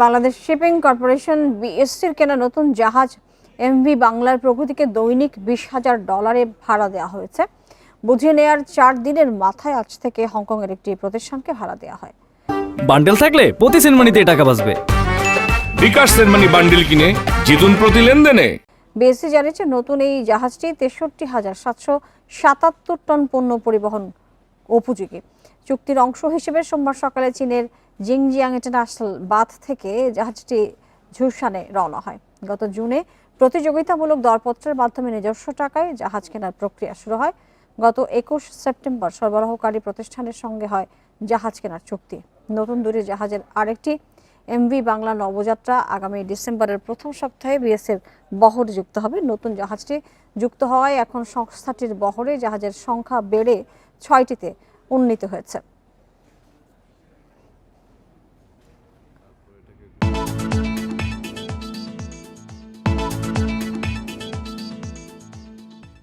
Bangladesh shipping corporation বিএসসির কেনা নতুন জাহাজ এমভি বাংলার প্রগতিকে দৈনিক $20,000 ভাড়া দেওয়া হয়েছে। বুঝিয়ে নেয়ার 4 দিনের মাথায় আজ থেকে হংকংয়ের একটি প্রতিষ্ঠানকে ভাড়া দেওয়া হয়। বান্ডেল থাকলে প্রতি সেনমানিতে টাকা বাঁচবে। বিকাশ সেনমানি বান্ডেল কিনে জিতুন প্রতি লেনদেনে। বিএসসি জানিয়েছে নতুন এই জাহাজটি 63,777 টন পণ্য পরিবহন উপযোগী। চুক্তির অংশ হিসেবে সোমবার সকালে চীনের জিংজিয়াং ইন্টারন্যাশনাল বাঁধ থেকে জাহাজটি ঝুসানে রওনা হয়। গত জুনে প্রতিযোগিতামূলক দরপত্রের মাধ্যমে নিজস্ব টাকায় জাহাজ কেনার প্রক্রিয়া শুরু হয়। গত 21 সেপ্টেম্বর সরবরাহকারী প্রতিষ্ঠানের সঙ্গে হয় জাহাজ কেনার চুক্তি। নতুন দুটি জাহাজের আরেকটি এমভি বাংলা নবযাত্রা আগামী ডিসেম্বরের প্রথম সপ্তাহে বিএসএর বহরে যুক্ত হবে। নতুন জাহাজটি যুক্ত হওয়ায় এখন সংস্থাটির বহরে জাহাজের সংখ্যা বেড়ে 6টিতে উন্নীত হয়েছে।